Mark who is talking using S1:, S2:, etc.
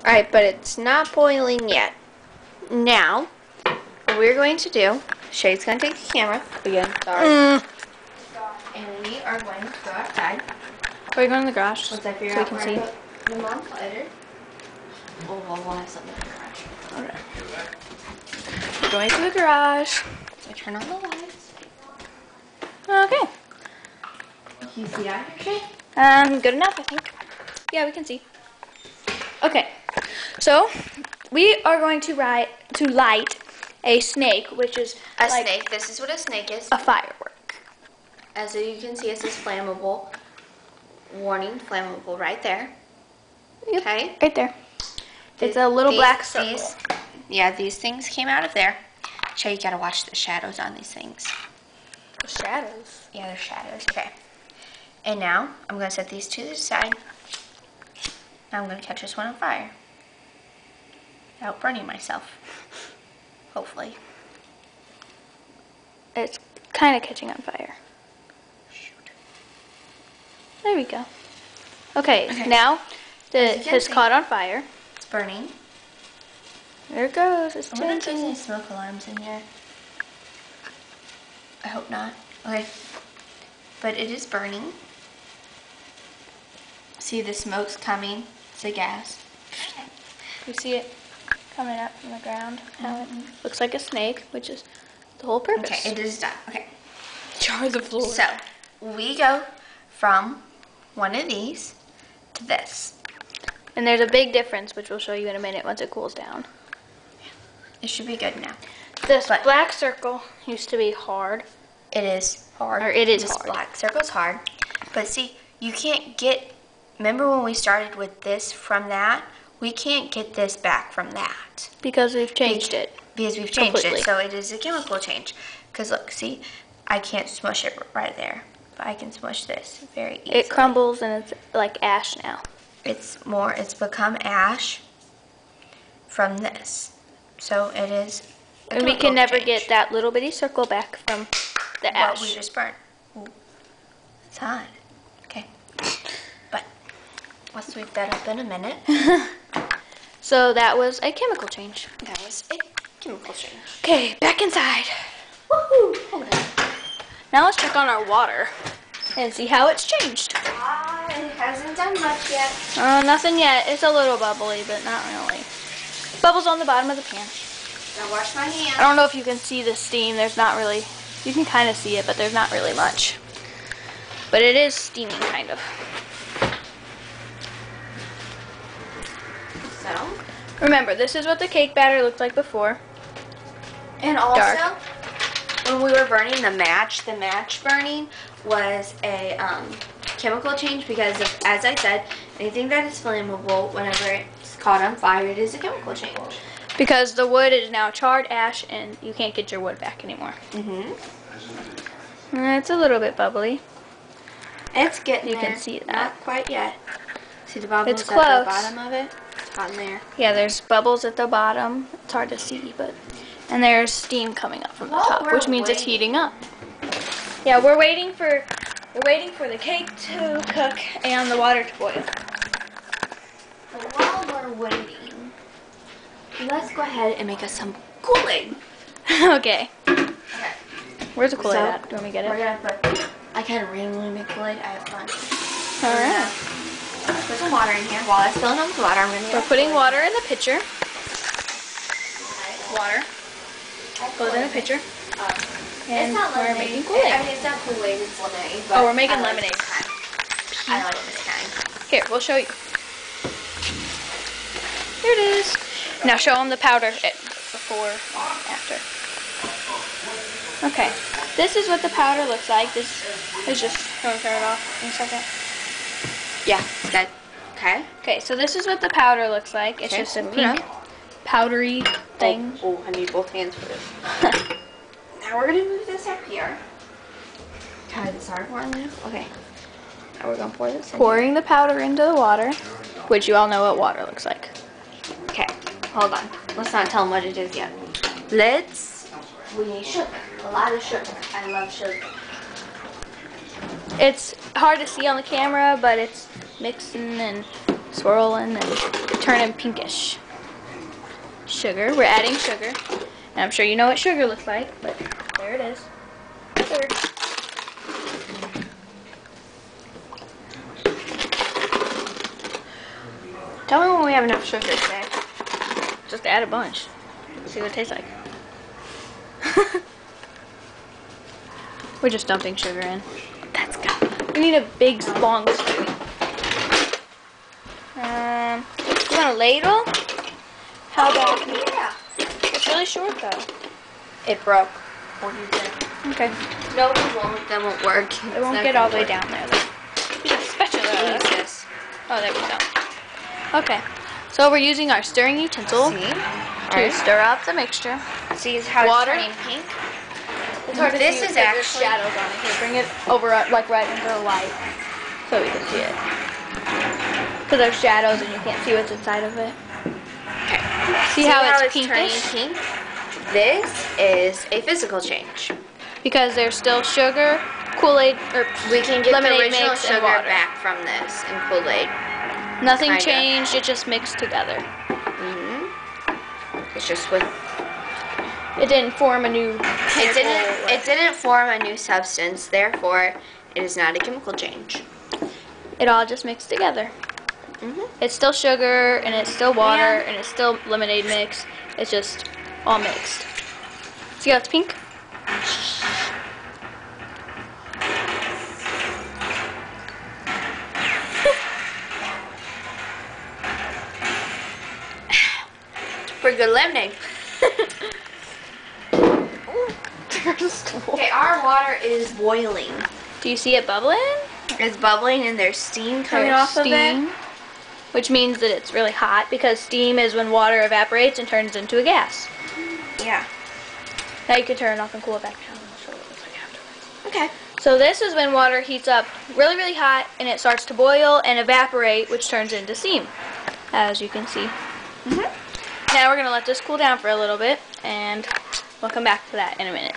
S1: Alright, but it's not boiling yet. Now, what we're going to do, Shay's going to take the camera. Again, sorry. And we are going to go outside.
S2: Are we going in the garage?
S1: Once I figure out where to put the mom's lighter. Oh, we'll have something in the garage.
S2: Okay. We're going to the garage.
S1: We turn on the lights.
S2: Okay.
S1: Can you see out here, Shay?
S2: Good enough, I think. Yeah, we can see. Okay. So, we are going to light a snake, which is
S1: a snake. This is what a snake is.
S2: A firework.
S1: As you can see, it says flammable. Warning, flammable right there.
S2: Yep,
S1: okay.
S2: Right there. It's a little black circle.
S1: These things came out of there. Shay, you gotta watch the shadows on these things.
S2: The shadows?
S1: Yeah, they're shadows. Okay. And now, I'm gonna set these to the side. Now I'm gonna catch this one on fire. Without burning myself. Hopefully.
S2: It's kind of catching on fire.
S1: Shoot.
S2: There we go. Okay. Now it has caught on fire.
S1: It's burning.
S2: There it goes. It's
S1: I wonder if there's
S2: changing.
S1: any smoke alarms in here. I hope not. Okay. But it is burning. See the smoke's coming. It's the gas.
S2: You see it coming up from the ground. How it looks like a snake, which is the whole purpose.
S1: Okay, it is done. Okay.
S2: Char the floor.
S1: So, we go from one of these to this.
S2: And there's a big difference, which we'll show you in a minute once it cools down.
S1: It should be good now.
S2: This black circle used to be hard.
S1: It is hard.
S2: Or it is
S1: this
S2: hard.
S1: Black circle's hard. But see, you can't get, remember when we started with this from that? We can't get this back from that.
S2: Because we've changed it.
S1: Because we've changed
S2: completely.
S1: it. So it is a chemical change. Because look, see, I can't smush it right there. But I can smush this very easily.
S2: It crumbles and it's like ash now.
S1: It's become ash from this. So it is a
S2: And we can
S1: chemical
S2: never
S1: change.
S2: get that little bitty circle back from the ash.
S1: What we just burnt. Ooh, it's hot. Okay. But let's sweep that up in a minute.
S2: So that was a chemical change.
S1: That was a chemical change.
S2: Okay, back inside.
S1: Woohoo! Hold on.
S2: Now let's check on our water and see how it's changed.
S1: It hasn't done much yet.
S2: Nothing yet. It's a little bubbly, but not really. Bubbles on the bottom of the pan.
S1: Now wash my hands.
S2: I don't know if you can see the steam. There's not really, you can kind of see it, but there's not really much. But it is steaming, kind of.
S1: So.
S2: Remember, this is what the cake batter looked like before.
S1: And also,
S2: Dark.
S1: when we were burning the match burning was a chemical change because of, as I said, anything that is flammable, whenever it's caught on fire, it is a chemical change.
S2: Because the wood is now charred ash, and you can't get your wood back anymore. It's a little bit bubbly.
S1: It's getting
S2: You
S1: there.
S2: can see that.
S1: Not quite yet. See the bubbles
S2: It's
S1: at
S2: close.
S1: the bottom of it? It's hot in there.
S2: Yeah, there's bubbles at the bottom. It's hard to see, but and there's steam coming up from the
S1: While
S2: top,
S1: we're
S2: which means it's
S1: waiting-
S2: heating up. Yeah, we're waiting for the cake to cook and the water to boil.
S1: But while we're waiting, let's go ahead and make us some Kool-Aid.
S2: Okay.
S1: Okay.
S2: Where's the Kool-Aid
S1: So,
S2: at? Do you want me to get
S1: We're
S2: it?
S1: gonna put, I kind of randomly make Kool-Aid. I have fun.
S2: All right.
S1: Put some water in here. While I'm filling up with water, I'm gonna
S2: We're putting water in the pitcher. Water goes in the pitcher. And
S1: it's not
S2: we're
S1: lemonade.
S2: making Kool-Aid.
S1: I mean, it's not Kool-Aid, it's lemonade. But
S2: Oh, we're making
S1: I like
S2: lemonade.
S1: this kind. I like this kind.
S2: Here, we'll show you. Here it is. Now show them the powder before and after. Okay, this is what the powder looks like. This is just, I'm gonna turn it off in a second.
S1: Yeah, it's good. Okay.
S2: Okay, so this is what the powder looks like. It's
S1: Okay,
S2: just a
S1: move it
S2: pink powdery thing.
S1: Oh, I need both hands for this. Now we're gonna move this up here. Okay, this hard one now. Okay. Now we're gonna pour this in.
S2: Pouring the powder into the water, which you all know what water looks like.
S1: Okay, hold on. Let's not tell them what it is yet. We need sugar. A lot of sugar. I love sugar.
S2: It's hard to see on the camera, but it's mixing and swirling and turning pinkish. Sugar. We're adding sugar. And I'm sure you know what sugar looks like, but there it is. Sugar. Tell me when we have enough sugar today. Just add a bunch. See what it tastes like. We're just dumping sugar in. That's good. We need a big, long spoon. You want a ladle? How about?
S1: Yeah.
S2: It's really short though.
S1: It broke. What do you think?
S2: Okay.
S1: No, it won't. That won't work.
S2: It won't get all the way down there though. Use a spatula.
S1: Use this.
S2: Oh, there we go. Okay. So we're using our stirring utensil to stir up the mixture.
S1: See how
S2: Water.
S1: it's turning pink?
S2: It's hard to
S1: This
S2: see
S1: is
S2: because there's
S1: actually-
S2: shadows on it. Here, bring it over, like right under the light, so we can see it. Because there's shadows and you can't see what's inside of it. See how it's
S1: turning
S2: pinkish?
S1: pink? This is a physical change.
S2: Because there's still sugar, Kool-Aid, or
S1: We can get the
S2: lemonade
S1: original
S2: mix and
S1: sugar
S2: water.
S1: back from this and Kool-Aid.
S2: Nothing
S1: Kinda.
S2: changed. It just mixed together.
S1: It's just with
S2: It didn't form a new.
S1: it didn't form a new substance, therefore it is not a chemical change.
S2: It all just mixed together. It's still sugar and it's still water
S1: Yeah.
S2: and it's still lemonade mix. It's just all mixed. See how it's pink?
S1: Pretty good lemonade. Okay, our water is boiling.
S2: Do you see it bubbling?
S1: It's bubbling and there's steam coming
S2: There's
S1: off of it.
S2: which means that it's really hot because steam is when water evaporates and turns into a gas.
S1: Yeah.
S2: Now you can turn it off and cool it back down. I'll show you what it looks like afterwards.
S1: Okay.
S2: So this is when water heats up really, really hot and it starts to boil and evaporate, which turns into steam, as you can see. Now we're going to let this cool down for a little bit and we'll come back to that in a minute.